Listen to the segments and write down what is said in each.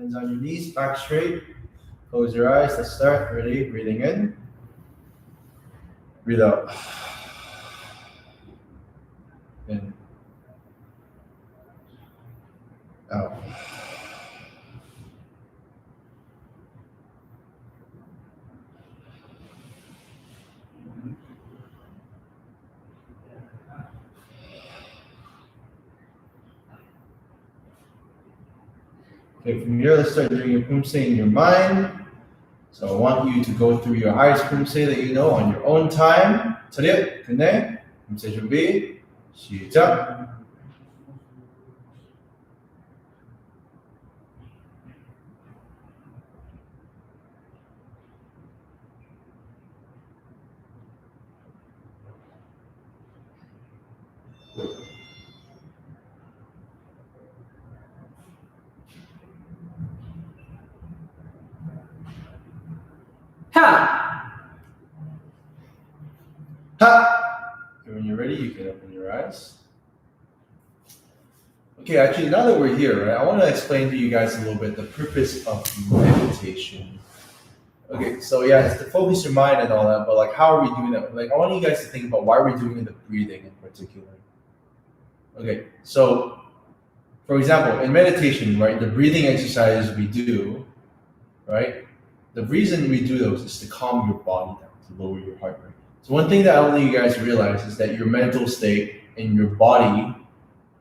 Hands on your knees, back straight. Close your eyes. Let's start. Ready? Breathing in. Breathe out. In. Out. Okay, from here, let's start doing your Poomsae in your mind. So I want you to go through your highest Poomsae that you know on your own time. 차렷, 근데 Poomsae 준비, 시작. Ha! Ha! And when you're ready, you can open your eyes. Okay, actually, now that we're here, right, I want to explain to you guys a little bit the purpose of meditation. Okay, so yeah, it's to focus your mind and all that, but like, how are we doing that? Like, I want you guys to think about why we're doing the breathing in particular. Okay, so for example, in meditation, right, the breathing exercises we do, right, the reason we do those is to calm your body down, to lower your heart rate. So one thing that I want you guys to realize is that your mental state and your body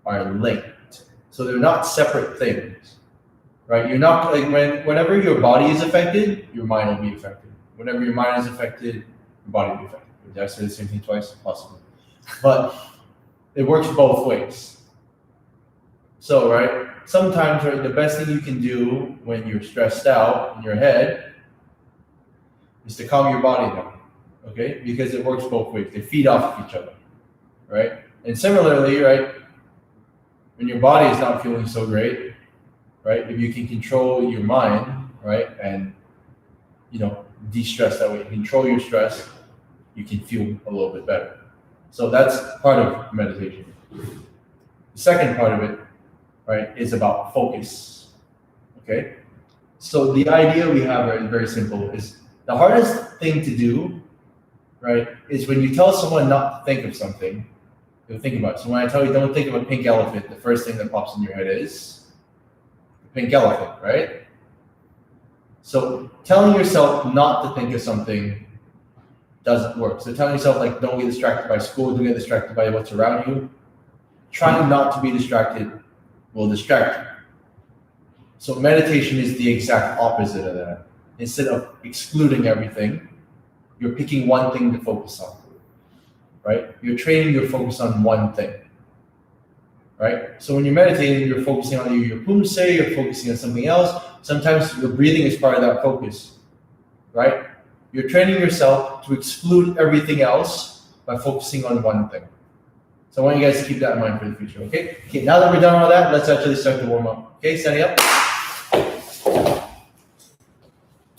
are linked. So they're not separate things, right? You're not like whenever your body is affected, your mind will be affected. Whenever your mind is affected, your body will be affected. Did I say the same thing twice? Possibly. But it works both ways. So, right, sometimes, right, the best thing you can do when you're stressed out in your head is to calm your body down, okay? Because it works both ways. They feed off of each other, right? And similarly, right, when your body is not feeling so great, right, if you can control your mind, right, and, you know, de-stress that way, control your stress, you can feel a little bit better. So that's part of meditation. The second part of it, right, is about focus, okay? So the idea we have, right, is very simple, is the hardest thing to do, right, is when you tell someone not to think of something, they'll think about it. So when I tell you don't think of a pink elephant, the first thing that pops in your head is the pink elephant, right? So telling yourself not to think of something doesn't work. So telling yourself, like, don't get distracted by school, don't get distracted by what's around you, trying not to be distracted will distract you. So meditation is the exact opposite of that. Instead of excluding everything, you're picking one thing to focus on, right? You're training your focus on one thing, right? So when you're meditating, you're focusing on your Poomsae, you're focusing on something else. Sometimes your breathing is part of that focus, right? You're training yourself to exclude everything else by focusing on one thing. So I want you guys to keep that in mind for the future, okay? Okay, now that we're done with all that, let's actually start the warm up. Okay, standing up.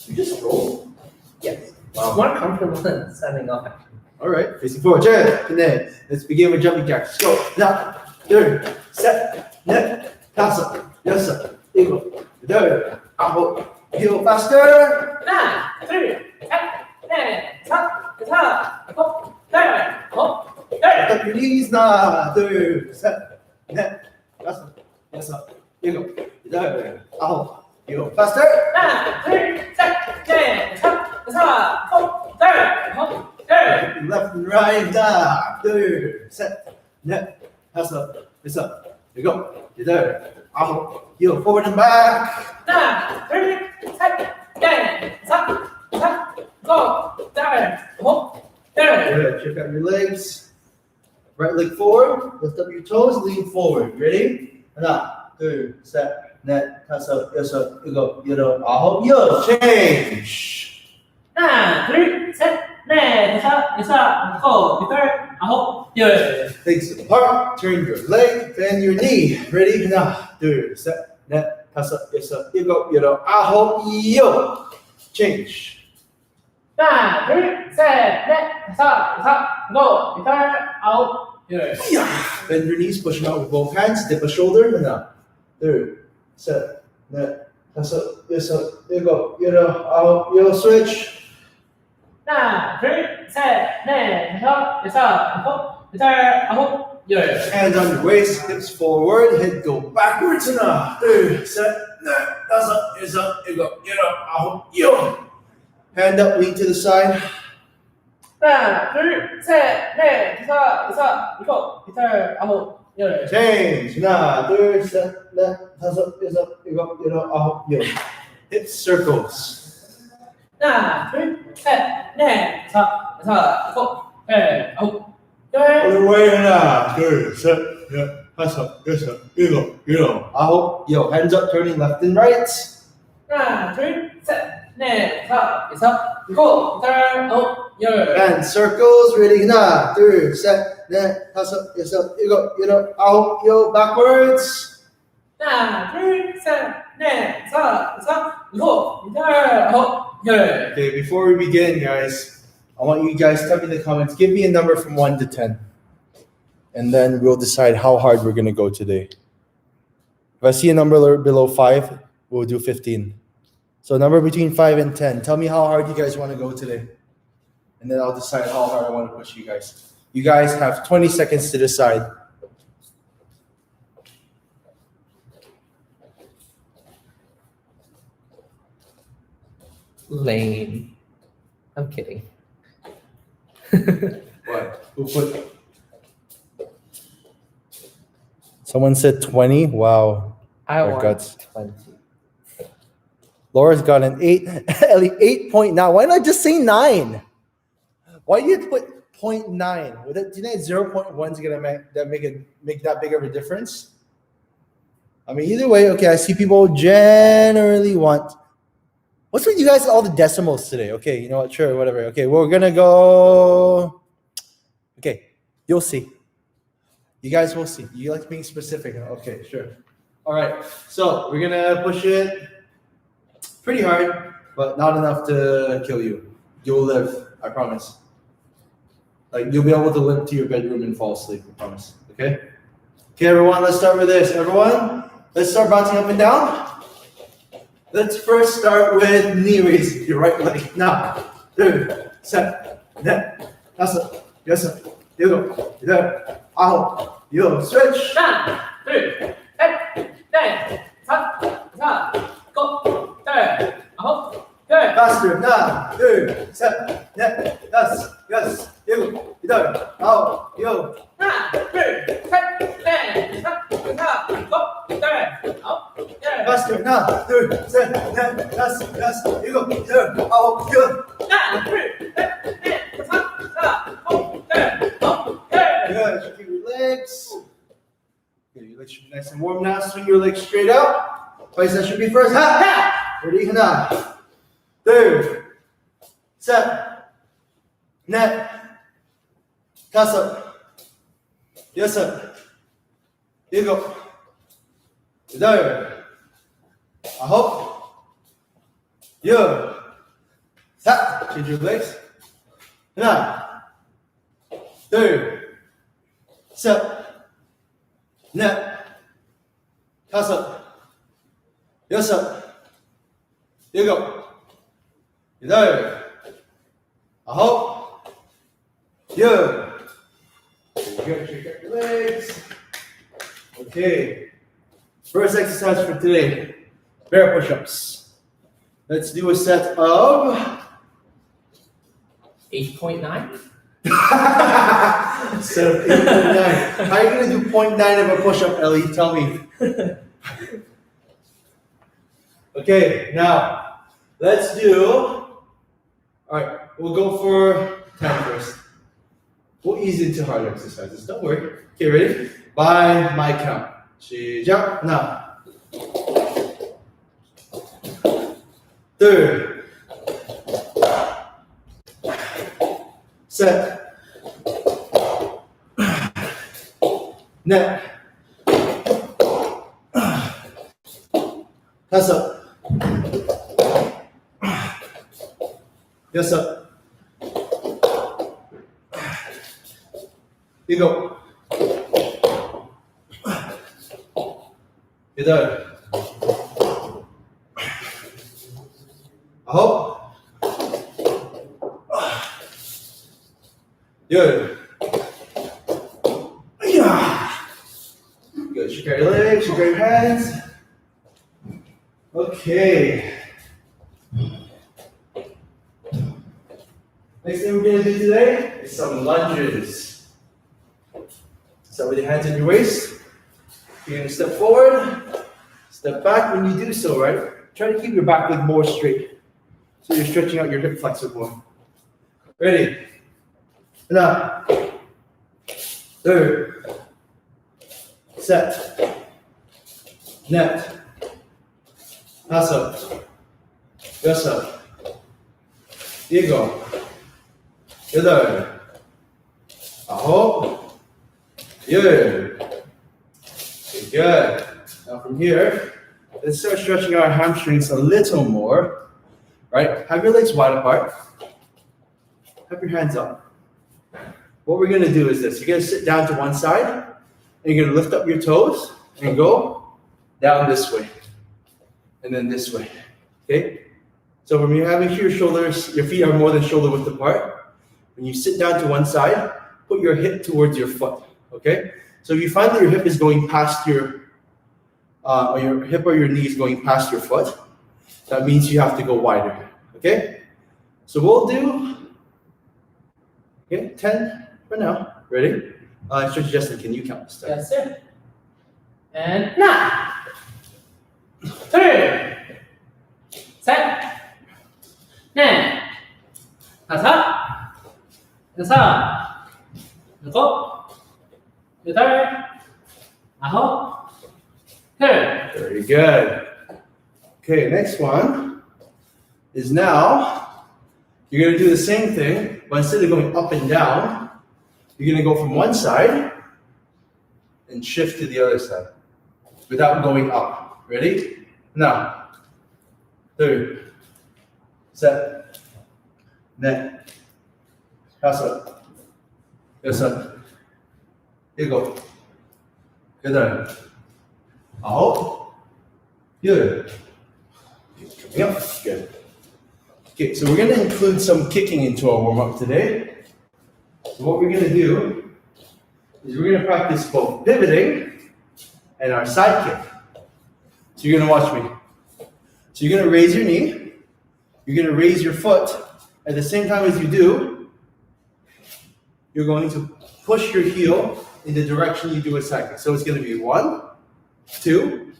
You just roll? Yes. Wow. It's more comfortable than standing up. All right, facing forward, chair. And then let's begin with jumping jacks. Go. Now, third, set, net, 다섯, 여섯, 일곱, 여덟, 아홉, heel faster. 하나, 둘, 셋, 넷, 다섯, 여섯, 일곱, 여덟, 아홉, 열. Lift up your knees. 하나, 둘, 셋, 넷, 다섯, 여섯, 일곱, 여덟, 아홉, heel faster. 하나, 둘, 셋, 넷, 다섯, 여섯, 일곱, 여덟, 아홉, 열. Left and right. 하나, 둘, 셋, 넷, 다섯, 여섯, 일곱, 여덟, 아홉. Heel forward and back. 하나, 둘, 셋, 넷, 다섯, 여섯, 일곱, 여덟, 아홉, 열. Good. Check out your legs. Right leg forward. Lift up your toes. Lean forward. Ready? 하나, 둘, 셋, 넷, 다섯, 여섯, 일곱, 여덟, 아홉, 열. Change. 하나, 둘, 셋, 넷, 다섯, 여섯, 일곱, 여덟, 아홉, 열. Legs apart. Turn your leg. Bend your knee. Ready? 하나, 둘, 셋, 넷, 다섯, 여섯, 일곱, 여덟, 아홉, 열. Change. 하나, 둘, 셋, 넷, 다섯, 여섯, 일곱, 여덟, 아홉, 열. Bend your knees. Push them out with both hands. Dip a shoulder. 하나, 둘, 셋, 넷, 다섯, 여섯, 일곱, 여덟, 아홉, 요 switch. 하나, 둘, 셋, 넷, 다섯, 여섯, 일곱, 여덟, 아홉, 열. Hands on your waist, hips forward, head go backwards. 하나, 둘, 셋, 넷, 다섯, 여섯, 일곱, 여덟, 아홉, 요. Hand up, lean to the side. 하나, 둘, 셋, 넷, 다섯, 여섯, 일곱, 여덟, 아홉, 열. Change. 하나, 둘, 셋, 넷, 다섯, 여섯, 일곱, 여덟, 아홉, 요. Hit circles. 하나, 둘, 셋, 넷, 다섯, 여섯, 일곱, 여덟, 아홉, 열. Other way. 하나, 둘, 셋, 넷, 다섯, 여섯, 일곱, 여덟, 아홉, 요. Hands up, turning left and right. 하나, 둘, 셋, 넷, 다섯, 여섯, 일곱, 여덟, 아홉, 열. And circles. Ready. 하나, 둘, 셋, 넷, 다섯, 여섯, 일곱, 여덟, 아홉, 요. Backwards. 하나, 둘, 셋, 넷, 다섯, 여섯, 일곱, 여덟, 아홉, 열. Okay, before we begin, guys, I want you guys to tell me in the comments, give me a number from 1 to 10. And then we'll decide how hard we're going to go today. If I see a number below 5, we'll do 15. So a number between 5 and 10. Tell me how hard you guys want to go today. And then I'll decide how hard I want to push you guys. You guys have 20 seconds to decide. Lame. I'm kidding. What? Who put? Someone said 20. Wow. I Our want guts. 20. Laura's got an 8. Ellie, 8.9. Why not just say 9? Why do you put 0.9? Do you think 0.1 is gonna make that big of a difference? I mean, either way, okay. I see people generally want. What's with you guys? All the decimals today? Okay, you know what? Sure, whatever. Okay, we're gonna go. Okay, you'll see. You guys will see. You like being specific? Okay, sure. All right. So we're gonna push it pretty hard, but not enough to kill you. You'll live. I promise. Like you'll be able to limp to your bedroom and fall asleep. I promise. Okay. Okay, everyone. Let's start with this. Everyone, let's start bouncing up and down. Let's first start with knee raising. Your right leg. Now, 둘, 셋, 넷, 다섯, 여섯, 일곱, 여덟, 아홉, 요. Switch. 하나, 둘, 셋, 넷, 다섯, 여섯, 일곱, 여덟, 아홉, 열. Faster. 하나, 둘, 셋, 넷, 다섯, 여섯, 일곱, 여덟, 아홉, 요. 하나, 둘, 셋, 넷, 다섯, 여섯, 일곱, 여덟, 아홉, 열. Faster. 하나, 둘, 셋, 넷, 다섯, 여섯, 일곱, 여덟, 아홉, 요. 하나, 둘, 셋, 넷, 다섯, 여섯, 일곱, 여덟, 아홉, 열. Good. Shake your legs. Okay, your legs should be nice and warm now. Swing your legs straight out. Bicep should be first. Ha! Ha! Ready? 하나, 둘, 셋, 넷, 다섯, 여섯, 일곱, 여덟, 아홉, 열. 자, change your legs. 하나, 둘, 셋, 넷, 다섯, 여섯, 일곱, 여덟, 아홉, 열. Good. Shake up your legs. Okay. First exercise for today, bear push-ups. Let's do a set of 8.9? set of 8.9. How are you gonna do 0.9 of a push-up, Ellie? Tell me. Okay, now let's do. All right, we'll go for 10 first. We'll ease into harder exercises. Don't worry. Okay, ready? By my count. 시작. 하나, 둘, 셋, 넷, 다섯, 여섯, 일곱, 여덟, Good. Yeah. Good. Shake out your legs, shake out your hands. Okay. Next thing we're going to do today is some lunges. Start with your hands on your waist. You're going to step forward, step back. When you do so, right, try to keep your back leg more straight. So you're stretching out your hip flexor more. Ready? Now. Third. Set. Net. Pass up. Yes up. Ego. Yodar. Aho. Good. Okay, good. Now from here, let's start stretching our hamstrings a little more. Right? Have your legs wide apart. Have your hands up. What we're gonna do is this. You're gonna sit down to one side, and you're gonna lift up your toes and go down this way. And then this way. Okay? So when you're having your shoulders, your feet are more than shoulder width apart. When you sit down to one side, put your hip towards your foot. Okay? So if you find that your hip is going past or your hip or your knee is going past your foot, that means you have to go wider. Okay? So we'll do 10 for now. Ready? Instructor Justin, can you count this time? Yes, sir. And 9, 3, 4, 5, 6, 7, 8, 9, 10. Very good. Okay, next one is now you're going to do the same thing, but instead of going up and down, you're going to go from one side and shift to the other side without going up. Ready? Now, third, set, net, pass up, yes up, 일곱, 여덟, 아홉, 열. Coming up, good. Okay, so we're going to include some kicking into our warm-up today. So what we're going to do is we're going to practice both pivoting and our side kick. So you're going to watch me. So you're going to raise your knee. You're going to raise your foot. At the same time as you do, you're going to push your heel in the direction you do a side kick. So it's going to be 1, 2,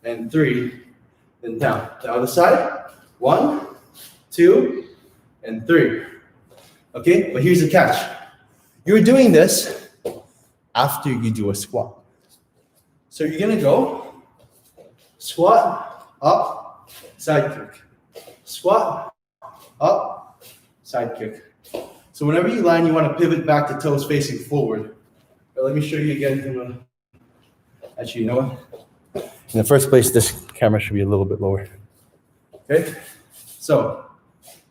and 3, then down. The other side, 1, 2, and 3. Okay, but here's the catch. You're doing this after you do a squat. So you're gonna go squat, up, side kick. Squat, up, side kick. So whenever you land, you want to pivot back to toes facing forward. But let me show you again from actually, you know what? In the first place, this camera should be a little bit lower. Okay? So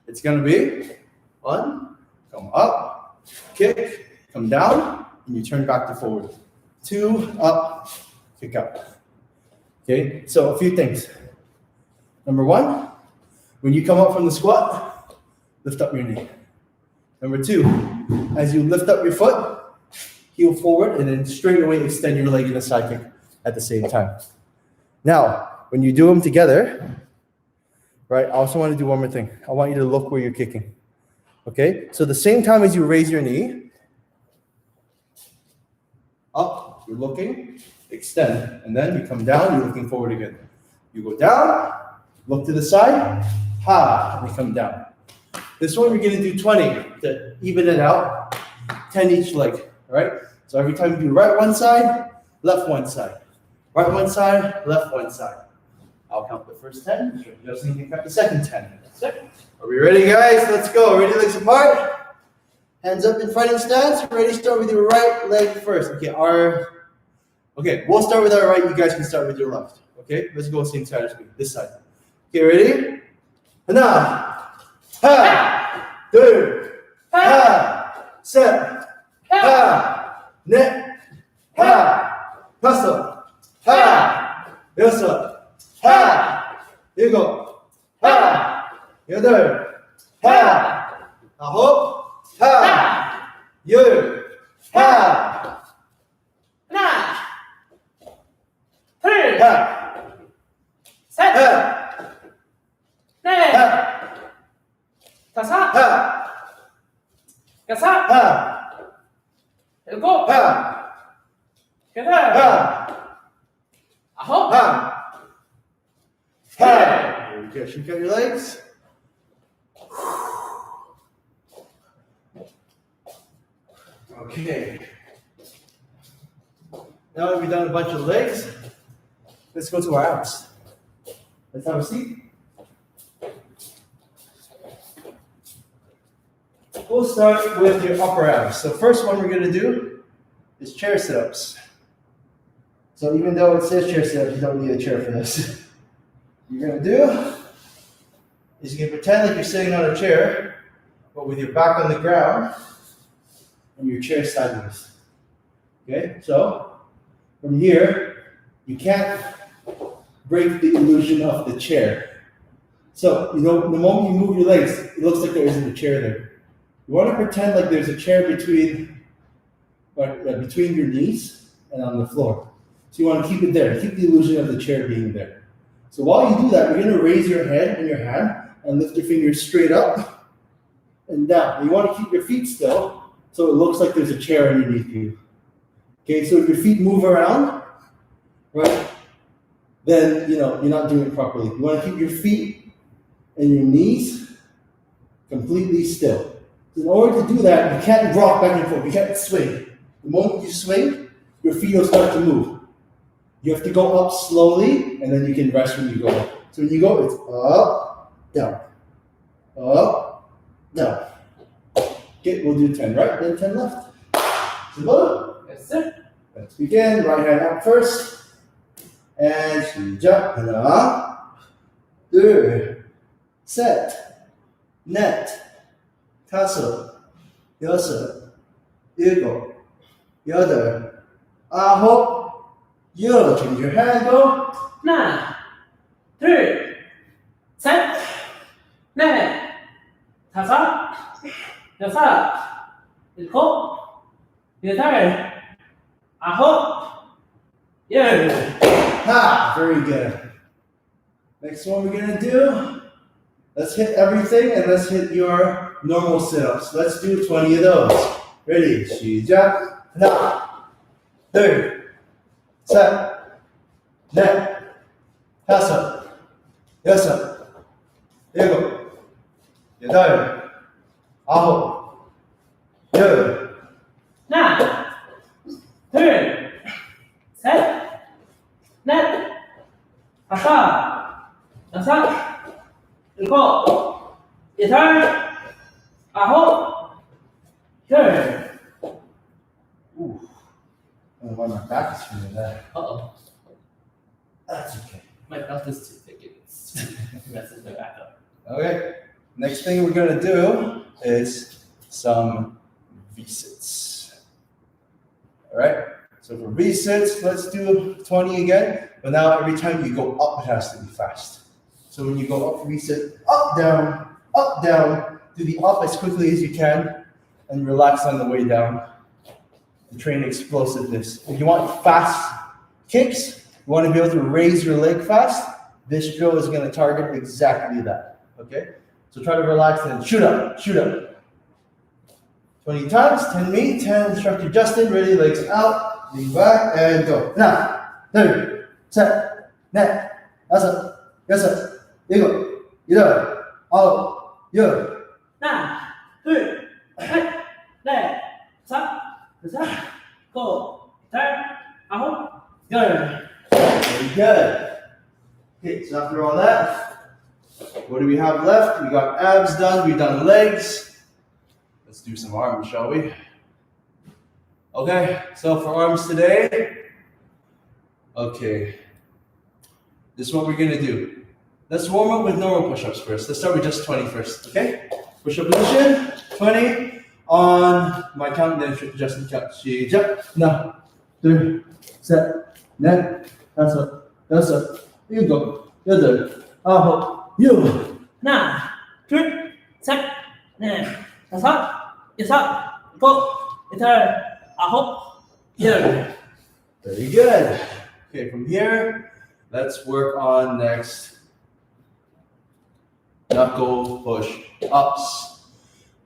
it's gonna be 1, come up, kick, come down, and you turn back to forward. 2, up, kick out. Okay, so a few things. Number 1, when you come up from the squat, lift up your knee. Number 2, as you lift up your foot, heel forward, and then straight away extend your leg in a side kick at the same time. Now, when you do them together, right, I also want to do one more thing. I want you to look where you're kicking. Okay? So the same time as you raise your knee, up, you're looking, extend, and then you come down, you're looking forward again. You go down, look to the side, ha, and you come down. This one we're going to do 20 to even it out, 10 each leg, all right? So every time you do right one side, left one side. Right one side, left one side. I'll count the first 10. Justin can count the second 10. Are we ready, guys? Let's go. Ready, legs apart. Hands up in fighting stance. Ready, start with your right leg first. Okay, we'll start with our right. You guys can start with your left. Okay, let's go same side as me. This side. Okay, ready? 하나, 하, 둘, 하, 셋, 하, 넷, 하, 다섯, 하, 여섯, 하, 일곱, 하, 여덟, 하, 아홉, 하, 열, 하, 하나, 둘, 하, 셋, 하, 넷, 하, 다섯, 하, 여섯, 하, 일곱, 하, 여덟, 하, 아홉, 하, 하. Very good. Shake out your legs. Okay. Now that we've done a bunch of legs, let's go to our abs. Let's have a seat. We'll start with your upper abs. So first one we're going to do is chair sit-ups. So even though it says chair sit-ups, you don't need a chair for this. What you're going to do is you can pretend like you're sitting on a chair, but with your back on the ground and your chair sideways. Okay, so from here, you can't break the illusion of the chair. So, you know, the moment you move your legs, it looks like there isn't a chair there. You want to pretend like there's a chair between your knees and on the floor. So you want to keep it there, keep the illusion of the chair being there. So while you do that, you're going to raise your head and your hand and lift your fingers straight up and down. You want to keep your feet still so it looks like there's a chair underneath you. Okay, so if your feet move around, right, then you're not doing it properly. You want to keep your feet and your knees completely still. In order to do that, you can't rock back and forth. You can't swing. The moment you swing, your feet will start to move. You have to go up slowly, and then you can rest when you go up. So when you go, it's up, down, up, down. Okay, we'll do 10 right, then 10 left. Simple? Yes, sir. Let's begin. Right hand up first. And 시작. 하나, 둘, 셋, 넷, 다섯, 여섯, 일곱, 여덟, 아홉, 열. Change your hand. Go. 하나, 둘, 셋, 넷, 다섯, 여섯, 일곱, 여덟, 아홉, 열. Ha! Very good. Next one we're gonna do. Let's hit everything and let's hit your normal sit-ups. Let's do 20 of those. Ready? 시작. 하나, 둘, 셋, 넷, 다섯, 여섯, 일곱, 여덟, 아홉, 열. 하나, 둘, 셋, 넷, 다섯, 여섯, 일곱, 여덟, 아홉, 열. Ooh. I don't know why my back is feeling that. Uh-oh. That's okay. My belt is too thick. It's messes my back up. Okay. Next thing we're gonna do is some V-sits. All right. So for V-sits, let's do 20 again. But now every time you go up, it has to be fast. So when you go up, V-sit, up, down, do the up as quickly as you can, and relax on the way down. To train explosiveness. If you want fast kicks, you want to be able to raise your leg fast, this drill is going to target exactly that. Okay? So try to relax and shoot up. 20 times, 10 me, 10 instructor Justin, ready, legs out, lean back, and go. 하나, 둘, 셋, 넷, 다섯, 여섯, 일곱, 여덟, 아홉, 열. 하나, 둘, 셋, 넷, 다섯, 여섯, 일곱, 여덟, 아홉, 열. Very good. Okay, so after all that, what do we have left? We got abs done, we've done legs. Let's do some arms, shall we? Okay, so for arms today, okay, this is what we're gonna do. Let's warm up with normal push-ups first. Let's start with just 20 first, okay? Push-up position, 20 on my count, then just count. 시작. 하나, 둘, 셋, 넷, 다섯, 여섯, 일곱, 여덟, 아홉, 열. 하나, 둘, 셋, 넷, 다섯, 여섯, 일곱, Return. Ahop. Here. Very good. Okay, from here, let's work on next knuckle push ups.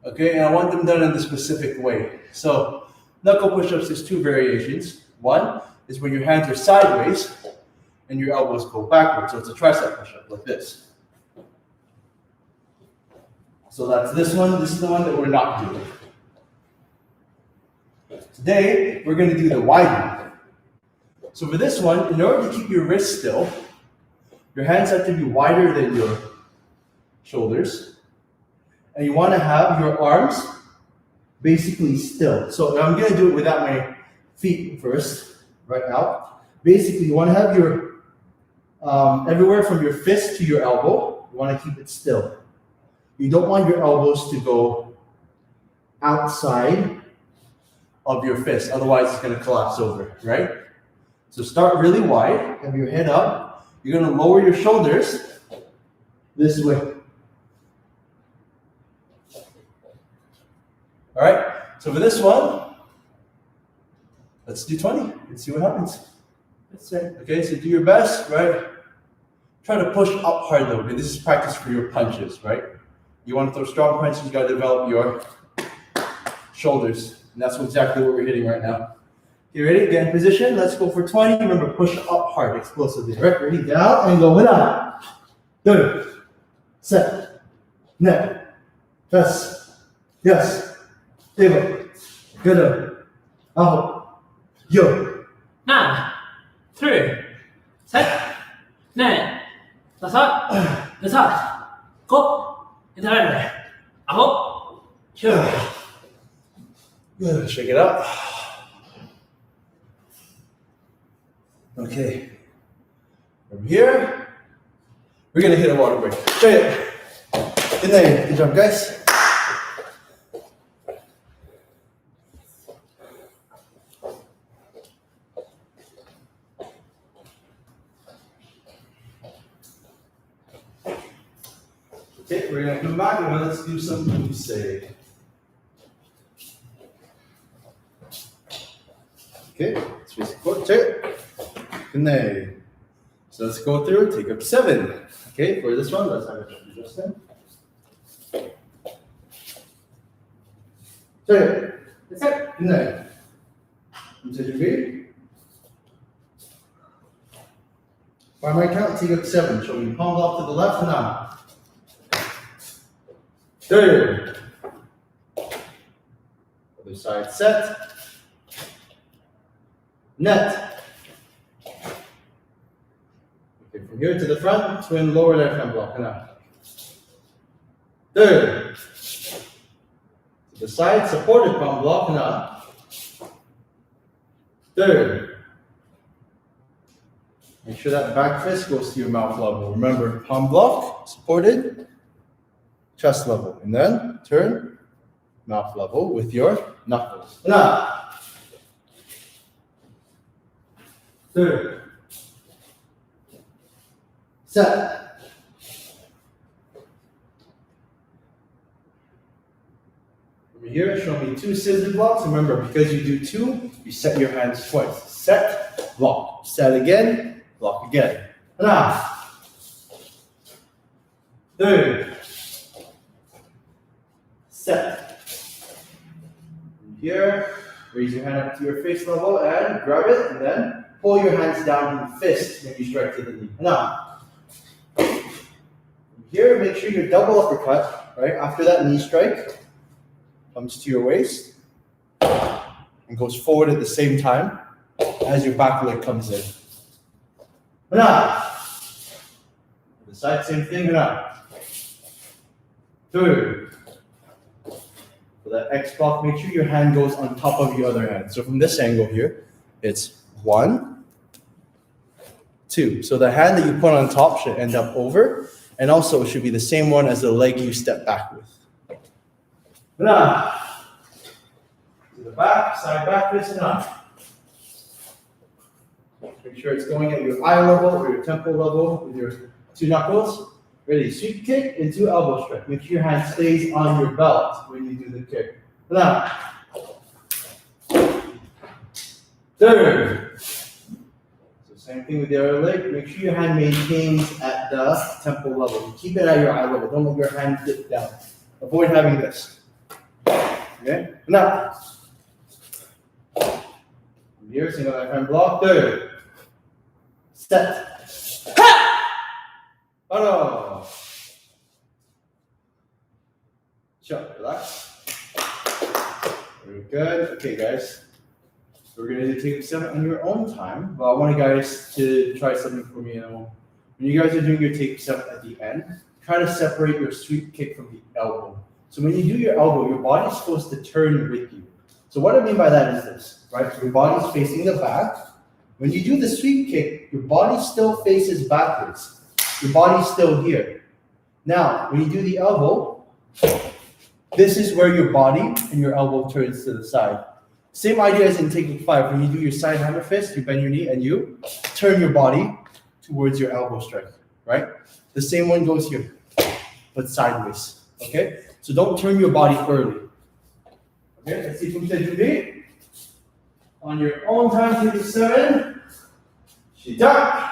Okay, and I want them done in the specific way. So, knuckle push ups is two variations. One is when your hands are sideways and your elbows go backwards. So, it's a tricep push up like this. So, that's this one. This is the one that we're not doing. Today, we're going to do the wide one. So for this one, in order to keep your wrist still, your hands have to be wider than your shoulders. And you want to have your arms basically still. So I'm going to do it without my feet first, right now. Basically, you want to have your, everywhere from your fist to your elbow, you want to keep it still. You don't want your elbows to go outside of your fist, otherwise it's going to collapse over, right? So start really wide, have your head up. You're going to lower your shoulders this way. All right, so for this one, let's do 20 and see what happens. That's it. Okay, so do your best, right? Try to push up hard though, because this is practice for your punches, right? You want to throw strong punches, you got to develop your shoulders. And that's exactly what we're hitting right now. You ready? Get in position. Let's go for 20. Remember, push up hard, explosively. Right? Ready? Down and go. Up. Good. Set. Net. Press. Yes. Table. Good. Out. Yo. 9, 3, set, 9, 5, 6, 5, return. Ahop. Here. Good. Shake it up. Okay. From here, we're gonna hit a water break. Try it. Good night. Good job, guys. Okay, we're gonna come back and let's do some Poomsae. Okay, let's face the court. Check it. Good night. So let's go through, take up 7. Okay, for this one, let's have a adjustment. Check it. That's it. Good night. Take your feet. By my count, take up 7. Show me palms off to the left and out. 3. Other side set. Net. Okay, from here to the front, twin lower left hand block. And out. 3. To the side, supported palm block. And out. 3. Make sure that back fist goes to your mouth level. Remember, palm block, supported, chest level. And then turn, mouth level with your knuckles. And out. 3. Set. Over here, show me 2 scissor blocks. Remember, because you do 2, you set your hands twice. Set, block. Set again, block again. And out. 3. Set. Here, raise your hand up to your face level and grab it, and then pull your hands down in fist when you strike to the knee. Now, here, make sure you double uppercut, right? After that knee strike, comes to your waist and goes forward at the same time as your back leg comes in. Now, the side, same thing. Now, 2. For that X block, make sure your hand goes on top of your other hand. So from this angle here, it's 1, 2. So the hand that you put on top should end up over, and also it should be the same one as the leg you step back with. Now, to the back, side back twist, and up. Make sure it's going at your eye level or your temple level with your 2 knuckles. Ready, sweep kick into elbow strike. Make sure your hand stays on your belt when you do the kick. Now, Third. So same thing with the other leg. Make sure your hand maintains at the temple level. Keep it at your eye level. Don't let your hand dip down. Avoid having this. Okay? Now. Here, single left hand block. Third. Set. Oh. Shut. Relax. Very good. Okay, guys. We're going to do take 7 on your own time. But I want you guys to try something for me. When you guys are doing your take 7 at the end, try to separate your sweep kick from the elbow. So when you do your elbow, your body's supposed to turn with you. So what I mean by that is this, right? So your body's facing the back. When you do the sweep kick, your body still faces backwards. Your body's still here. Now, when you do the elbow, this is where your body and your elbow turns to the side. Same idea as in taking 5. When you do your side hammer fist, you bend your knee and you turn your body towards your elbow strike, right? The same one goes here, but sideways, okay? So don't turn your body early. Okay, let's see Poomsae Jubi. On your own time, take 7. Shita.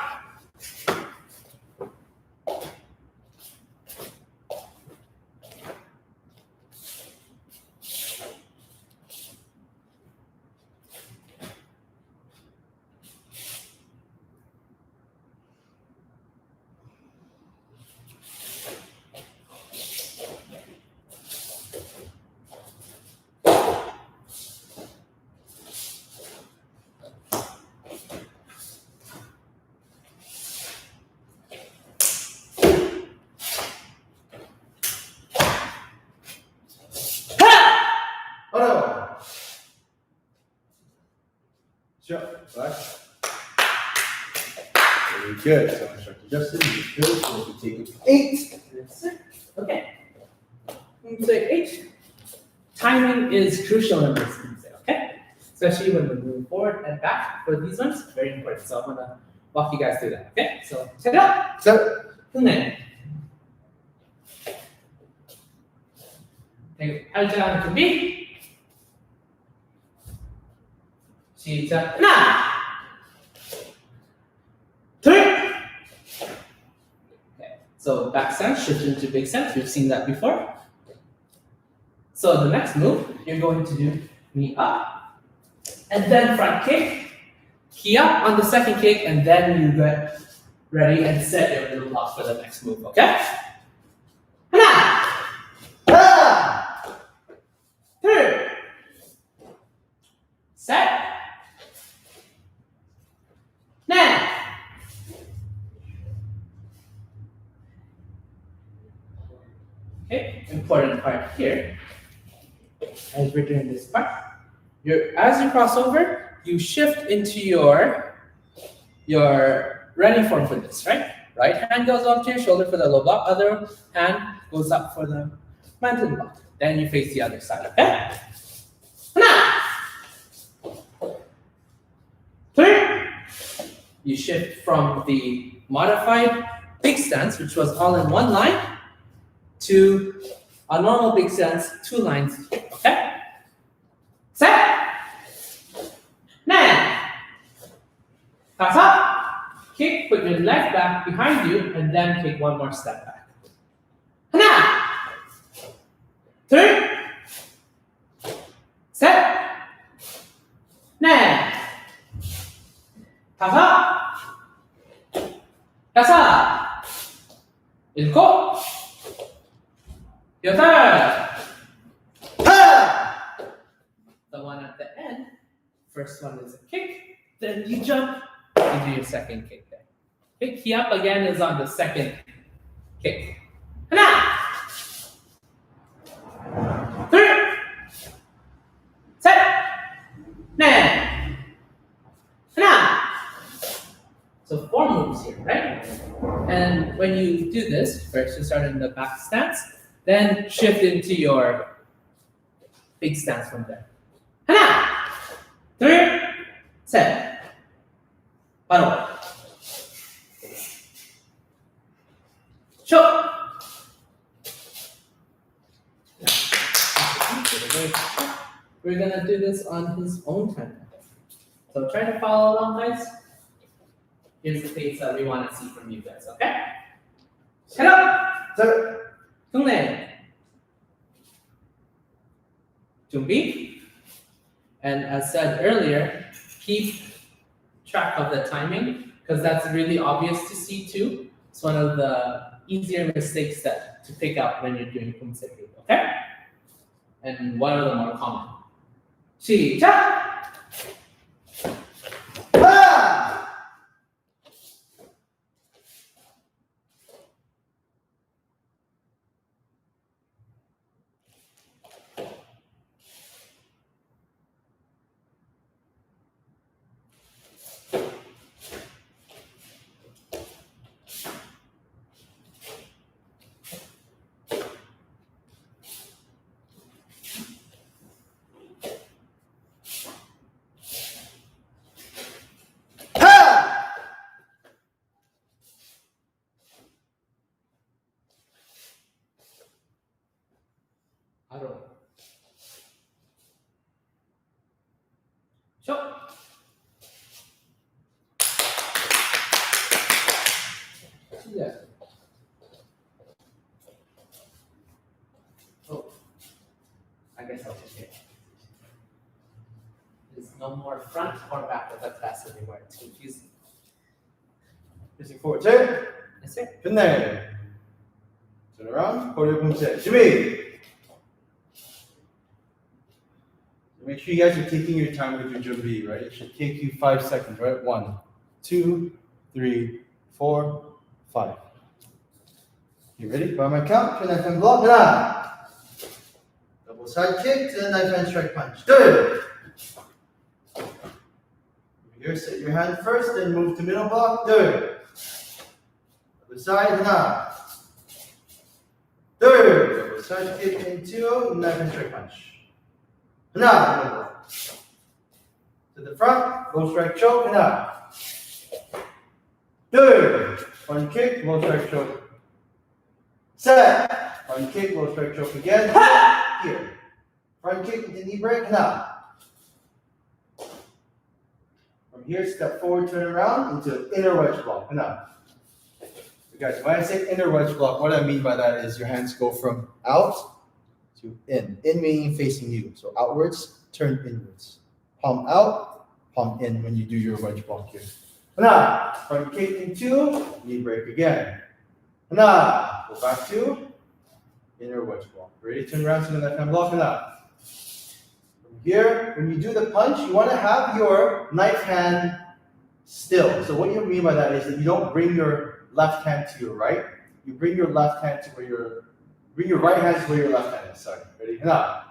Sure, relax. Very good. So Instructor Justin, you're good. So we'll take 8. Okay. Say 8. Timing is crucial in this Poomsae, okay? Especially when we're moving forward and back for these ones, very important. So I'm gonna walk you guys through that, okay? So set up. Then take it down to B. 시작 하나 둘 okay, so back stance shift into big stance. We've seen that before. So the next move you're going to do knee up and then front kick, key up on the second kick, and then you get ready and set your middle block for the next move, okay? 하나 둘 셋 Okay, important part here, as we're doing this part, as you cross over, you shift into your ready form for this, right? Right hand goes up to your shoulder for the low block, other hand goes up for the mountain block. Then you face the other side, okay? You shift from the modified big stance, which was all in one line, to a normal big stance, 2 lines, okay? Set! Then, pass up, kick, put your leg back behind you, and then take 1 more step back. 하나, 둘, 셋, 넷, 다섯, 여섯, 일곱, 여덟. The one at the end, first one is a kick, then you jump, you do your second kick there. Okay, key up again is on the second kick. 하나, 둘, 셋, 넷, 하나. So 4 moves here, right? And when you do this, first you start in the back stance, then shift into your big stance from there. 하나, 둘, 셋. 바로. 쇼. We're gonna do this on his own time. So try to follow along, guys. Here's the pace that we want to see from you guys, okay? Head up! Tungne. Jumbi. And as said earlier, keep track of the timing because that's really obvious to see too. It's one of the easier mistakes that to pick up when you're doing Poomsae, okay? And one of the more common. 시작! 바로 쇼! Yeah. Oh, I guess I'll just get. There's no more front or back of that pass anymore. It's confusing. Facing forward, turn. Yes, sir. 끝내. Turn around. Koryo Poomsae. 준비. Make sure you guys are taking your time with your 준비, right? It should take you 5 seconds, right? 1, 2, 3, 4, 5. You ready? By my count, turn knife hand block. 하나. Double side kick to the knife hand strike punch. 둘. Here, set your hand first, then move to middle block. 둘. Double side, 하나. 둘. Double side kick into knife hand strike punch. 하나. To the front, low strike choke, 하나. 둘. Front kick, low strike choke. Set. Front kick, low strike choke again. Here. Front kick into knee break, 하나. From here, step forward, turn around into inner wedge block, 하나. Guys, when I say inner wedge block, what I mean by that is your hands go from out to in. In meaning facing you. So outwards, turn inwards. Palm out, palm in when you do your wedge block here. 하나, front kick into, knee break again. 하나, go back to inner wedge block. Ready? Turn around to the left hand block. 하나. From here, when you do the punch, you want to have your knife hand still. So what you mean by that is that you don't bring your left hand to your right. You bring your left hand to where your bring your right hand to where your left hand is. Sorry. Ready? 하나.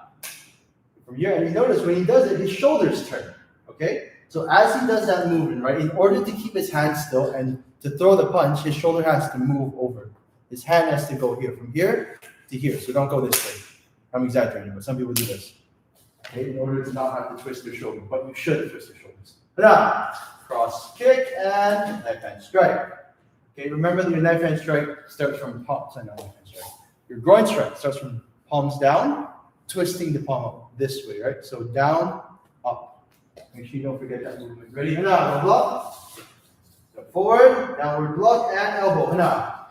From here, and you notice when he does it, his shoulders turn. Okay? So as he does that movement, right, in order to keep his hand still and to throw the punch, his shoulder has to move over. His hand has to go here, from here to here. So don't go this way. I'm exaggerating, but some people do this. Okay? In order to not have to twist their shoulder, but you should twist your shoulders. 하나. Cross kick and knife hand strike. Okay, remember that your knife hand strike starts from palms. Sorry, not knife hand strike. Your groin strike starts from palms down, twisting the palm up this way, right? So down, up. Make sure you don't forget that movement. Ready? 하나, block. Step forward, downward block, and elbow. 하나.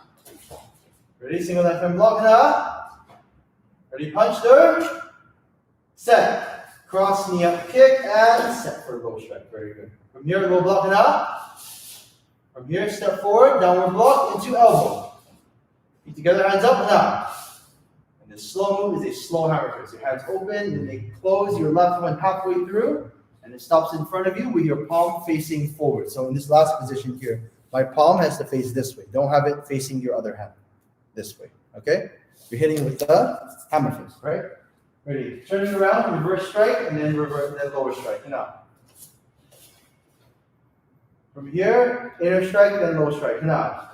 Ready? Single left hand block. 하나. Ready? Punch there. Set. Cross knee up kick and set for a low strike. Very good. From here, low block. 하나. From here, step forward, downward block into elbow. Feet together, hands up, 하나. And the slow move is a slow hammer twist. Your hands open, and they close your left one halfway through, and it stops in front of you with your palm facing forward. So in this last position here, my palm has to face this way. Don't have it facing your other hand this way, okay? You're hitting with the hammer fist, right? Ready? Turning around, reverse strike, and then reverse, then lower strike. Enough. From here, inner strike, then low strike. Enough.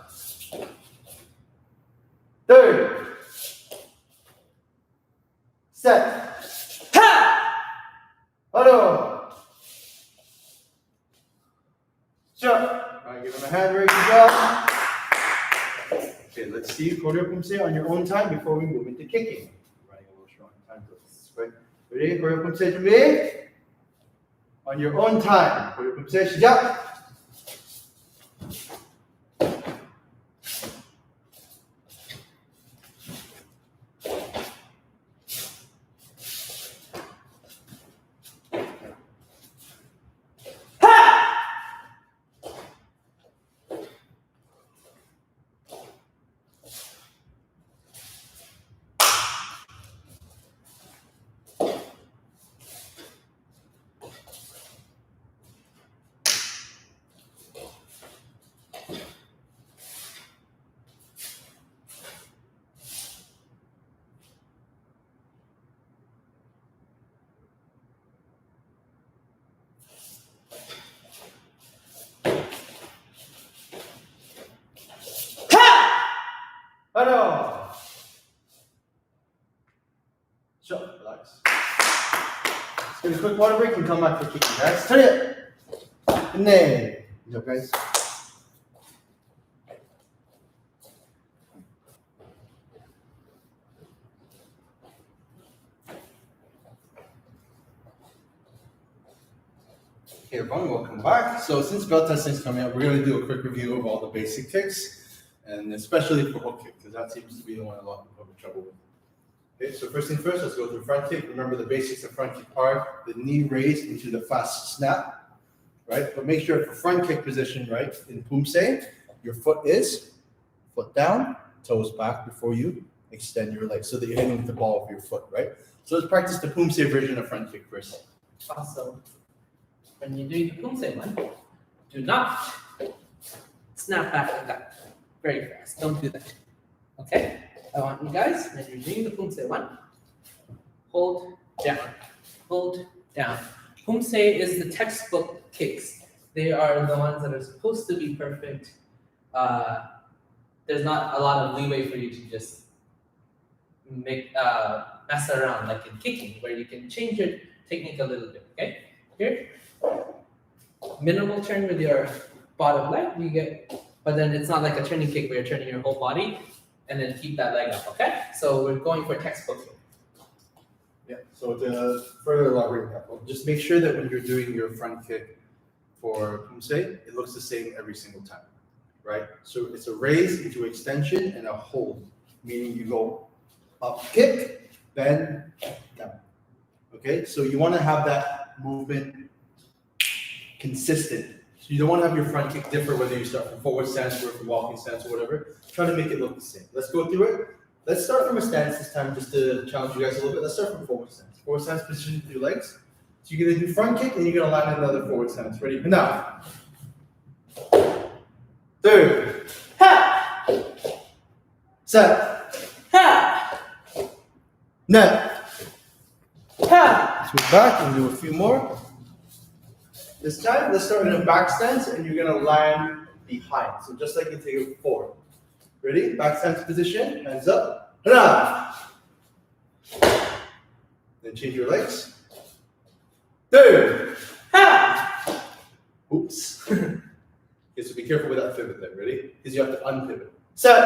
Third. Set. Ha! Auto. Shut. All right, give him a hand break. Good job. Okay, let's see Koryo Poomsae on your own time before we move into kicking. Running a little short on time. Right? Ready? Koryo Poomsae 준비. On your own time. For your Poomsae, 시작! 하나. Shut. Relax. Let's get a quick water break and come back for kicking, guys. Turn it. And then. Good job, guys. Okay, everyone, welcome back. So since belt testing is coming up, we're going to do a quick review of all the basic kicks, and especially for hook kick, because that seems to be the one a lot of people have trouble with. Okay, so first thing first, let's go through front kick. Remember the basics of front kick are the knee raised into the fast snap, right? But make sure for front kick position, right, in Poomsae, your foot is foot down, toes back before you extend your legs, so that you're hitting the ball with your foot, right? So let's practice the Poomsae version of front kick first. Also, when you're doing the Poomsae one, do not snap back like that very fast. Don't do that. Okay? I want you guys, when you're doing the Poomsae one, hold down. Hold down. Poomsae is the textbook kicks. They are the ones that are supposed to be perfect. There's not a lot of leeway for you to just mess around like in kicking, where you can change your technique a little bit. Okay? Here, minimal turn with your bottom leg, you get, but then it's not like a turning kick where you're turning your whole body, and then keep that leg up, okay? So we're going for textbook kick. Yeah, so to further elaborate that, just make sure that when you're doing your front kick for Poomsae, it looks the same every single time, right? So it's a raise into extension and a hold, meaning you go up kick, then down. Okay, so you want to have that movement consistent. So you don't want to have your front kick differ whether you start from forward stance or from walking stance or whatever. Try to make it look the same. Let's go through it. Let's start from a stance this time just to challenge you guys a little bit. Let's start from forward stance. Forward stance position with your legs. So you're going to do front kick and you're going to land another forward stance. Ready? Now. Third. Ha! Set. Ha! Net. Ha! Switch back and do a few more. This time, let's start in a back stance and you're going to land behind. So just like you take it forward. Ready? Back stance position. Hands up. Hana. Then change your legs. Third. Ha! Oops. Okay, so be careful with that pivot there. Ready? Because you have to unpivot. Set.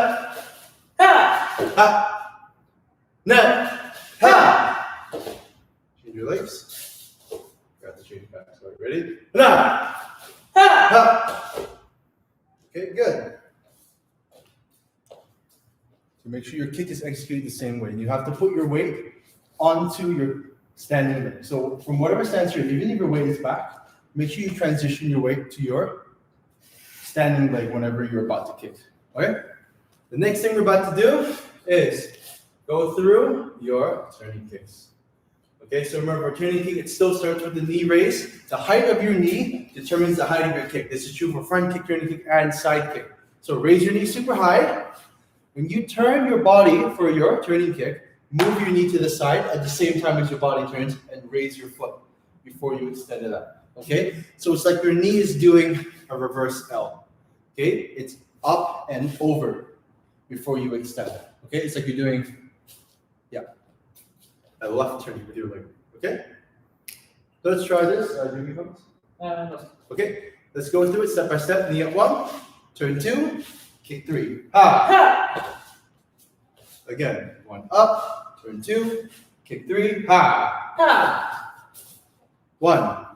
Ha! Ha. Net. Ha. Change your legs. Got to change back. Sorry. Ready? Hana. Ha! Ha. Okay, good. So make sure your kick is executed the same way. You have to put your weight onto your standing leg. So from whatever stance you're in, even if your weight is back, make sure you transition your weight to your standing leg whenever you're about to kick. Okay? The next thing we're about to do is go through your turning kicks. Okay, so remember, turning kick, it still starts with the knee raise. The height of your knee determines the height of your kick. This is true for front kick, turning kick, and side kick. So raise your knee super high. When you turn your body for your turning kick, move your knee to the side at the same time as your body turns and raise your foot before you extend it up. Okay? So it's like your knee is doing a reverse L. Okay? It's up and over before you extend. Okay? It's like you're doing, a left turn with your leg. Okay? Let's try this. Do you come? No. Okay? Let's go through it step by step. Knee up 1, turn 2, kick 3. Ha! Ha! Again, 1 up, turn 2, kick 3, ha! Ha! 1,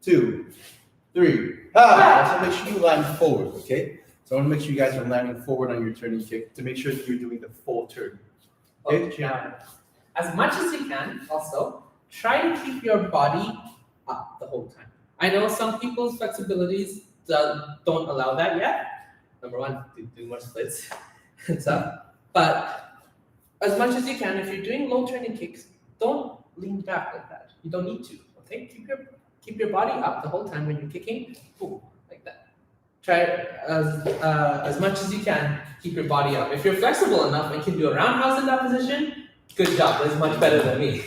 2, 3. Ha! Also make sure you land forward, okay? So I want to make sure you guys are landing forward on your turning kick to make sure that you're doing the full turn. Okay, now, as much as you can, also, try to keep your body up the whole time. I know some people's flexibilities don't allow that yet. Number one, do more splits and stuff. But as much as you can, if you're doing low turning kicks, don't lean back like that. You don't need to. Okay, keep your body up the whole time when you're kicking. Boom, like that. Try as much as you can. Keep your body up. If you're flexible enough and can do a roundhouse in that position, good job. That's much better than me.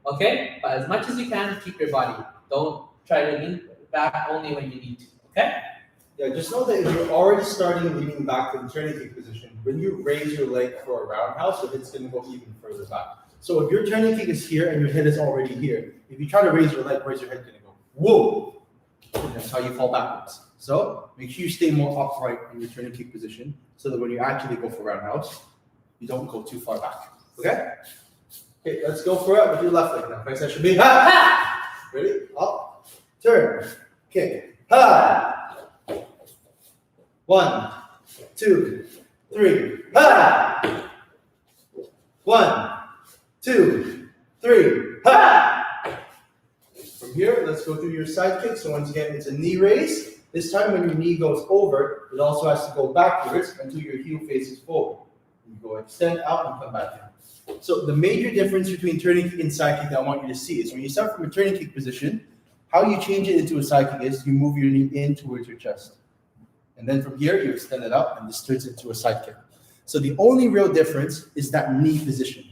Okay, but as much as you can, keep your body up. Don't try to lean back only when you need to. Okay. Yeah, just know that if you're already starting leaning back to the turning kick position, when you raise your leg for a roundhouse, it's going to go even further back. So if your turning kick is here and your head is already here, if you try to raise your leg, where's your head going to go? Whoa! And that's how you fall backwards. So make sure you stay more upright in your turning kick position so that when you actually go for roundhouse, you don't go too far back. Okay? Okay, let's go for it with your left leg now. Next that should be ha! Ready? Up, turn, kick, ha! 1, 2, 3, ha! 1, 2, 3, ha! From here, let's go through your side kick. So once again, it's a knee raise. This time when your knee goes over, it also has to go backwards until your heel faces forward. You go extend out and come back down. So the major difference between turning kick and side kick that I want you to see is when you start from a turning kick position, how you change it into a side kick is you move your knee in towards your chest. And then from here, you extend it out and this turns into a side kick. So the only real difference is that knee position.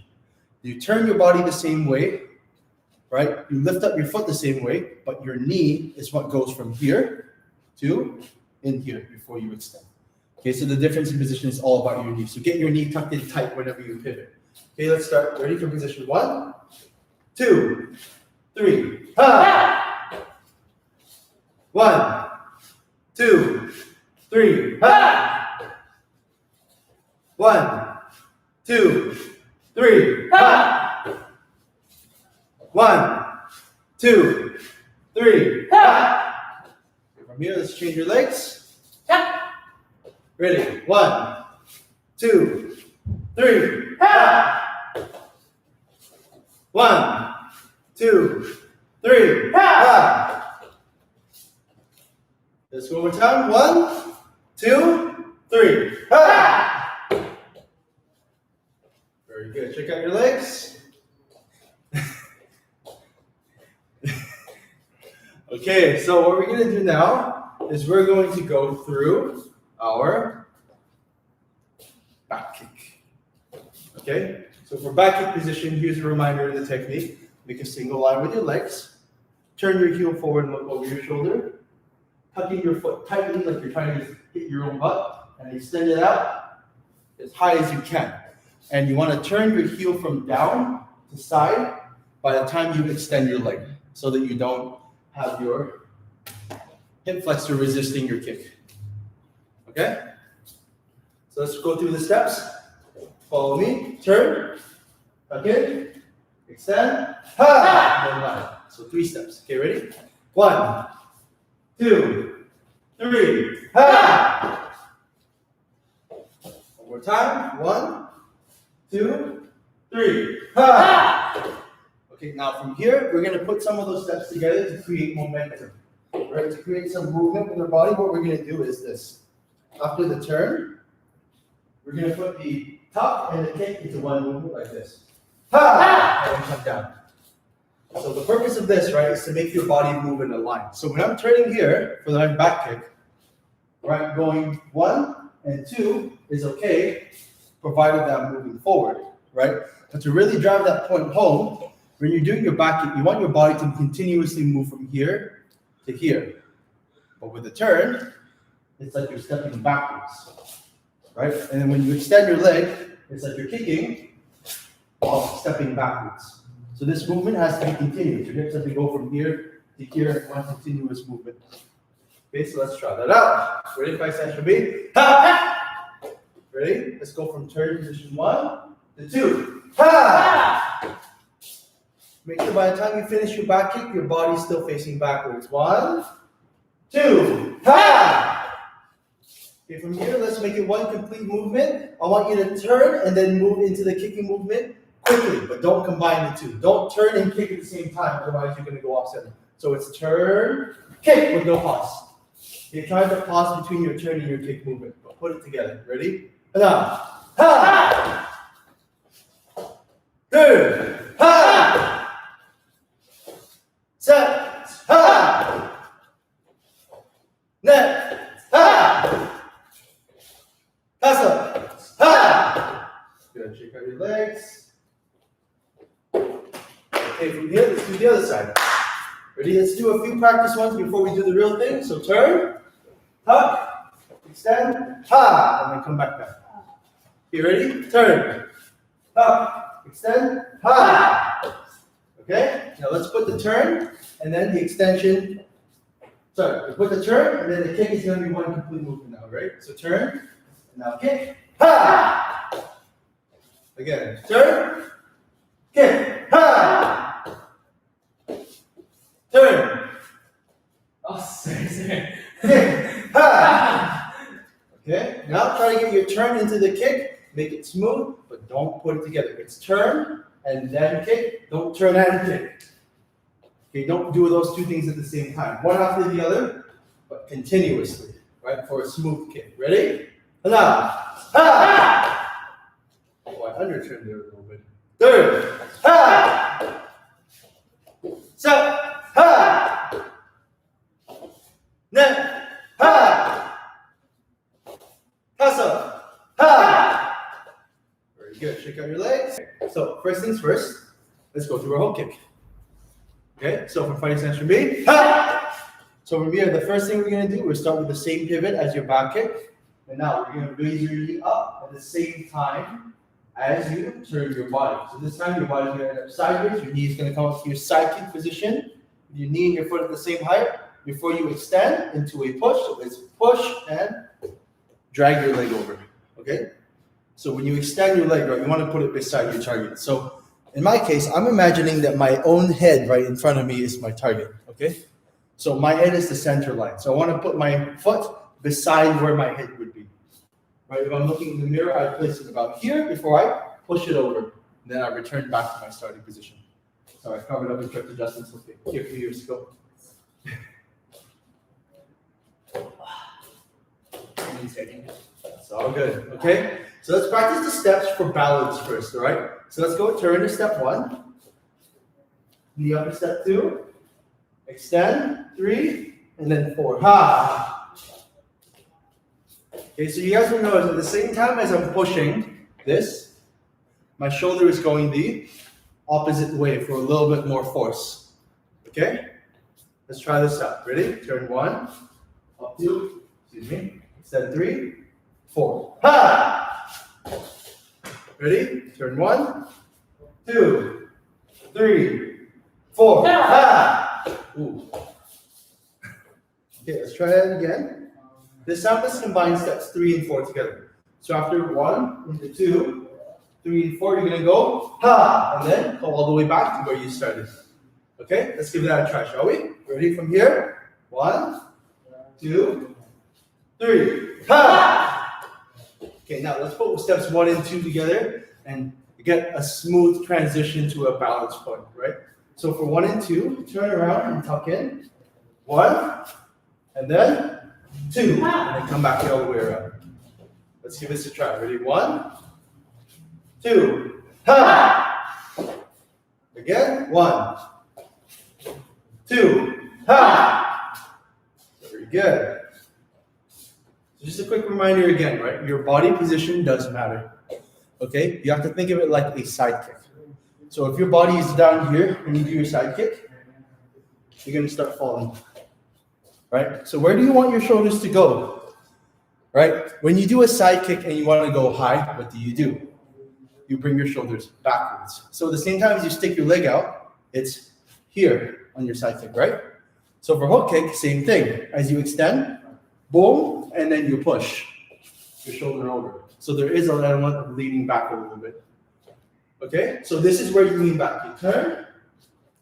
You turn your body the same way, right? You lift up your foot the same way, but your knee is what goes from here to in here before you extend. Okay, so the difference in position is all about your knee. So get your knee tucked in tight whenever you pivot. Okay, let's start. Ready for position 1, 2, 3. Ha! 1, 2, 3. Ha! 1, 2, 3. Ha! 1, 2, 3. Ha! From here, let's change your legs. Ready? 1, 2, 3. Ha! 1, 2, 3. Ha! Let's go one more time. 1, 2, 3. Ha! Very good. Check out your legs. Okay, so what we're going to do now is we're going to go through our back kick. Okay, so for back kick position, here's a reminder of the technique. Make a single line with your legs. Turn your heel forward and look over your shoulder. Tucking your foot tightly like you're trying to hit your own butt. And extend it out as high as you can. And you want to turn your heel from down to side by the time you extend your leg so that you don't have your hip flexor resisting your kick. Okay? So let's go through the steps. Follow me. Turn. Okay. Extend. Ha! And then line. So 3 steps. Okay, ready? 1, 2, 3. Ha! One more time. 1, 2, 3. Ha! Okay, now from here, we're going to put some of those steps together to create momentum. Right? To create some movement with our body, what we're going to do is this. After the turn, we're going to put the tuck and the kick into one movement like this. Ha! And come down. So the purpose of this, right, is to make your body move in a line. So when I'm turning here for the back kick, right, going 1 and 2 is okay, provided that I'm moving forward, right? But to really drive that point home, when you're doing your back kick, you want your body to continuously move from here to here. But with the turn, it's like you're stepping backwards, right? And then when you extend your leg, it's like you're kicking while stepping backwards. So this movement has to be continuous. Your hips have to go from here to here in one continuous movement. Okay, so let's try that out. Ready? 5 seconds for me. Ha! Ready? Let's go from turn position 1 to 2. Ha! Make sure by the time you finish your back kick, your body's still facing backwards. 1, 2, ha! Okay, from here, let's make it one complete movement. I want you to turn and then move into the kicking movement quickly, but don't combine the two. Don't turn and kick at the same time, otherwise you're going to go off center. So it's turn, kick with no pause. You're trying to pause between your turn and your kick movement, but put it together. Ready? Now, ha! Turn, ha! Set, ha! Net, ha! Pass ha! Good, shake out your legs. Okay, from here, let's do the other side. Ready? Let's do a few practice ones before we do the real thing. So turn, tuck, extend, ha, and then come back down. You ready? Turn, tuck, extend, ha. Okay? Now let's put the turn and then the extension. Sorry, we put the turn and then the kick is going to be one complete movement now, right? So turn, and now kick, ha. Again, turn, kick, ha. Turn. Oh, sorry. Kick. Ha. Okay. Now try to get your turn into the kick. Make it smooth, but don't put it together. It's turn and then kick. Don't turn and kick. Okay. Don't do those two things at the same time. One after the other, but continuously. Right? For a smooth kick. Ready? Now. Ha. Oh, I underturned there a little bit. Turn. Ha. Set. Ha! Net! Ha! Pass ha! Very good. Shake out your legs. So, first things first, let's go through our whole kick. Okay, so from fighting stance from me, ha! So from here, the first thing we're going to do, we'll start with the same pivot as your back kick. And now we're going to raise your knee up at the same time as you turn your body. So this time, your body's going to end up sideways. Your knee is going to come up to your side kick position. Your knee and your foot at the same height before you extend into a push. So it's push and drag your leg over. Okay? So when you extend your leg, right, you want to put it beside your target. So in my case, I'm imagining that my own head right in front of me is my target. Okay? So my head is the center line. So I want to put my foot beside where my head would be. Right? If I'm looking in the mirror, I place it about here before I push it over. Then I return back to my starting position. Sorry, I covered up instructor Justin's here a few years ago. It's all good. Okay? So let's practice the steps for balance first, all right? So let's go turn to step 1. Knee up to step 2. Extend, 3, and then 4. Ha! Okay, so you guys will notice at the same time as I'm pushing this, my shoulder is going the opposite way for a little bit more force. Okay? Let's try this out. Ready? Turn 1, up 2, extend 3, 4. Ha! Ready? Turn 1, 2, 3, 4. Ha! Ooh. Okay, let's try that again. This time let's combine steps 3 and 4 together. So after 1 into 2, 3 and 4, you're going to go, ha, and then go all the way back to where you started. Okay, let's give that a try, shall we? Ready from here? 1, 2, 3, ha! Okay, now let's put steps 1 and 2 together and get a smooth transition to a balance point, right? So for 1 and 2, turn around and tuck in. 1, and then 2, and then come back the other way around. Let's give this a try. Ready? 1, 2, ha! Again, 1, 2, ha! Very good. So just a quick reminder again, right? Your body position does matter. Okay? You have to think of it like a side kick. So if your body is down here when you do your side kick, you're going to start falling. Right? So where do you want your shoulders to go? Right? When you do a side kick and you want to go high, what do? You bring your shoulders backwards. So at the same time as you stick your leg out, it's here on your side kick, right? So for hook kick, same thing. As you extend, boom, and then you push your shoulder over. So there is an element of leaning back a little bit. Okay? So this is where you lean back. You turn,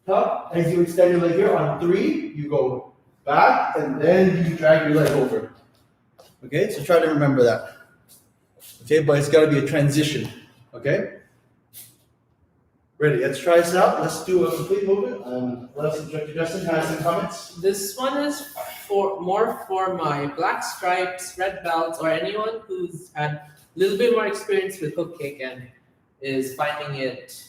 Tuck. As you extend your leg here on 3, you go back, and then you drag your leg over. Okay, so try to remember that. Okay, but it's got to be a transition. Okay? Ready, let's try this out. Let's do a complete movement. What else, Instructor Justin has some comments? This one is more for my black stripes, red belts, or anyone who's had a little bit more experience with hook kick and is finding it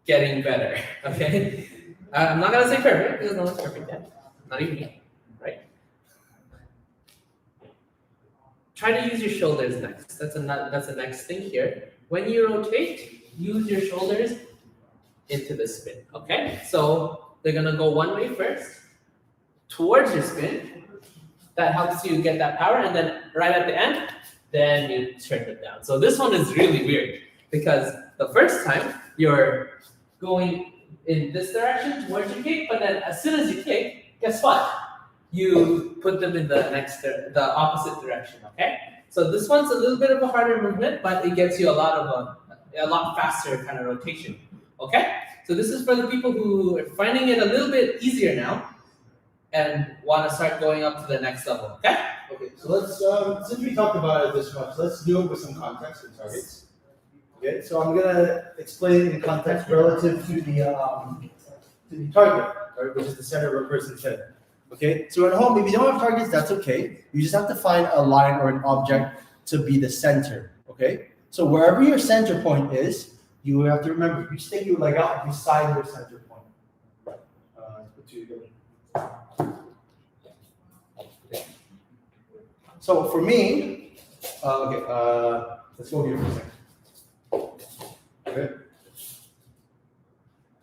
getting better. Okay, I'm not gonna say perfect because no one's perfect yet, not even me, right? Try to use your shoulders next. That's the next thing here. When you rotate, use your shoulders into the spin. Okay, so they're gonna go one way first towards your spin. That helps you get that power, and then right at the end, then you turn it down. So this one is really weird because the first time you're going in this direction towards your kick, but then as soon as you kick, guess what? You put them in the opposite direction. Okay, so this one's a little bit of a harder movement, but it gets you a lot faster kind of rotation. Okay, so this is for the people who are finding it a little bit easier now and want to start going up to the next level. Okay. Okay, so let's, since we talked about it this much, let's do it with some context and targets. Okay, so I'm gonna explain in context relative to the target, right, which is the center of a person's head. Okay, so at home, if you don't have targets, that's okay. You just have to find a line or an object to be the center. Okay, so wherever your center point is, you have to remember, you stick your leg out beside your center point. Put two together. So for me, let's go here for a second. Okay.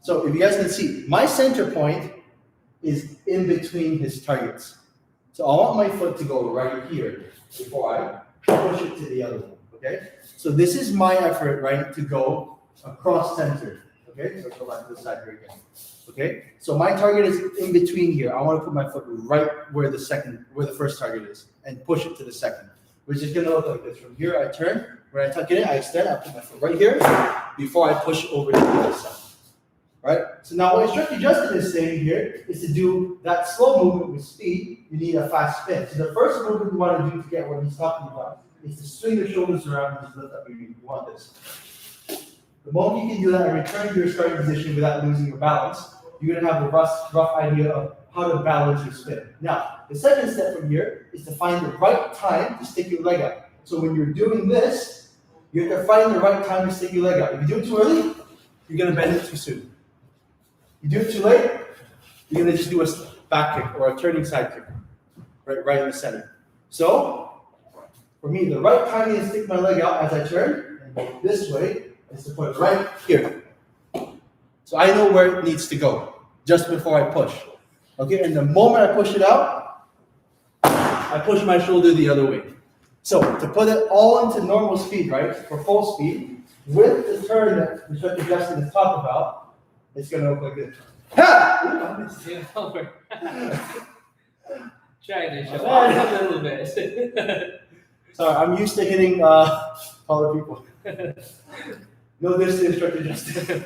So if you guys can see, my center point is in between his targets. So I want my foot to go right here before I push it to the other one. Okay. So this is my effort, right, to go across center. Okay. So go back to the side here again. Okay. So my target is in between here. I want to put my foot right where the first target is, and push it to the second, which is gonna look like this. From here, I turn. When I tuck it in, I extend. I put my foot right here before I push over to the other side. Right. So now what Instructor Justin is saying here is to do that slow movement with speed. You need a fast spin. So the first movement you want to do to get what he's talking about is to swing your shoulders around and just lift up your knee. You want this. The moment you can do that and return to your starting position without losing your balance, you're going to have a rough idea of how to balance your spin. Now, the second step from here is to find the right time to stick your leg out. So when you're doing this, you have to find the right time to stick your leg out. If you do it too early, you're going to bend it too soon. You do it too late, you're going to just do a back kick or a turning side kick, right in the center. So, for me, the right time to stick my leg out as I turn and go this way is to put it right here. So I know where it needs to go just before I push. Okay, and the moment I push it out, I push my shoulder the other way. So to put it all into normal speed, right, for full speed, with the turn that Instructor Justin has talked about, it's going to look like this. Ha! Try to show off a little bit. Sorry, I'm used to hitting taller people. No, this is Instructor Justin.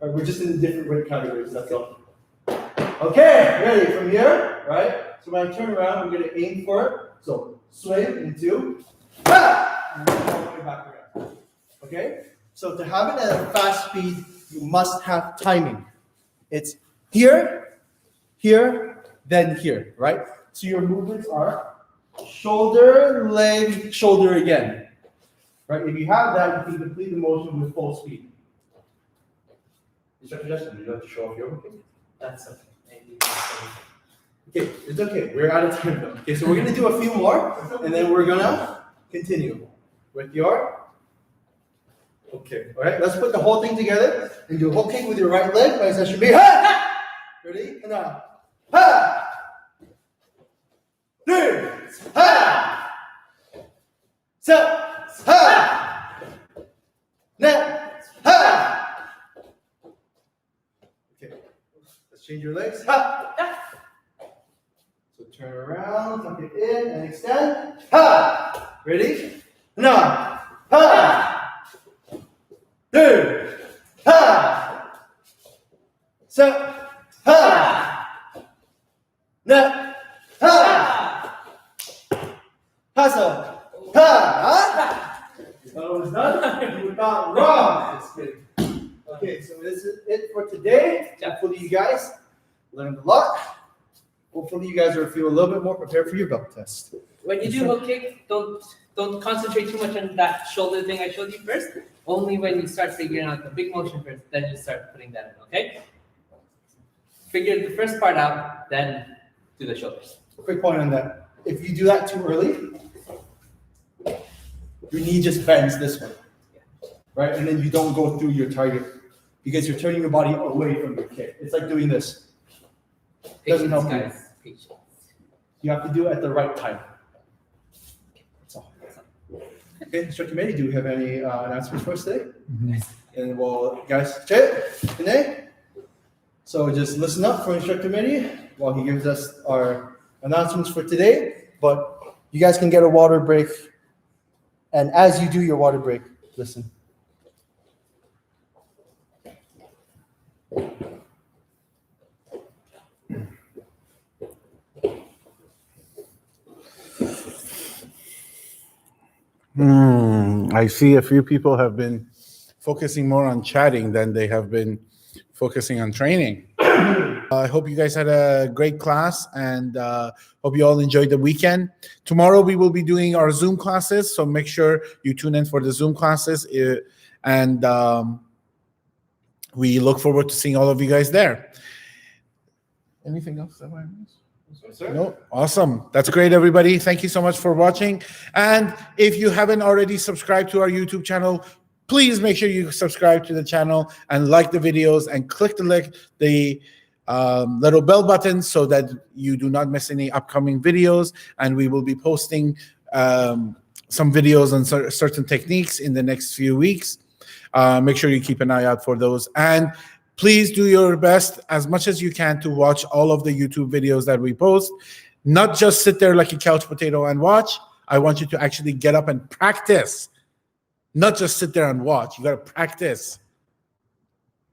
Right, we're just in different weight categories, that's all. Okay, ready from here, right? So when I turn around, I'm going to aim for it. So swing into, ha! And then all the way back around. Okay? So to have it at a fast speed, you must have timing. It's here, here, then here, right? So your movements are shoulder, leg, shoulder again. Right? If you have that, you can complete the motion with full speed. Instructor Justin, would you like to show off your work? That's okay. Okay, it's okay. We're out of time though. Okay, so we're gonna do a few more, and then we're gonna continue with your. Okay, all right. Let's put the whole thing together and do a hook kick with your right leg. My session be ha. Ready? And now, ha. Three, ha. Set, ha. Net, ha. Okay, let's change your legs. Ha. So turn around, tuck it in, and extend. Ha. Ready? Now, ha. Two, ha. was done, you were not wrong. Just kidding. Okay, so this is it for today. Hopefully you guys learned a lot. Hopefully you guys feel a little bit more prepared for your belt test. When you do hook kick, don't concentrate too much on that shoulder thing I showed you first. Only when you start figuring out the big motion first, then you start putting that in, okay? Figure the first part out, then do the shoulders. Quick point on that. If you do that too early, your knee just bends this way, right? And then you don't go through your target because you're turning your body away from your kick. It's like doing this. Doesn't help you. Guys. Patience. You have to do it at the right time. That's all. Okay, Instructor Mehdi, do we have any announcements for us today? And well, guys, today. So just listen up for Instructor Mehdi while he gives us our announcements for today. But you guys can get a water break. And as you do your water break, listen. I see a few people have been focusing more on chatting than they have been focusing on training. I hope you guys had a great class and hope you all enjoyed the weekend. Tomorrow we will be doing our Zoom classes, so make sure you tune in for the Zoom classes. And we look forward to seeing all of you guys there. Anything else that I missed? No, awesome. That's great, everybody. Thank you so much for watching. And if you haven't already subscribed to our YouTube channel, please make sure you subscribe to the channel and like the videos and click the little bell button so that you do not miss any upcoming videos. And we will be posting some videos on certain techniques in the next few weeks. Make sure you keep an eye out for those. And please do your best as much as you can to watch all of the YouTube videos that we post. Not just sit there like a couch potato and watch. I want you to actually get up and practice. Not just sit there and watch. You got to practice.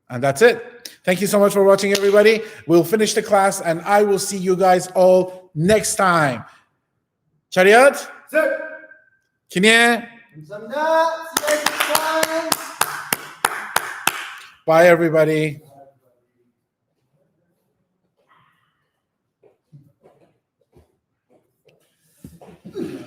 And that's it. Thank you so much for watching, everybody. We'll finish the class, and I will see you guys all next time. Chariot? Sir. Kinye? Samda. See you guys next time. Bye, everybody. Good.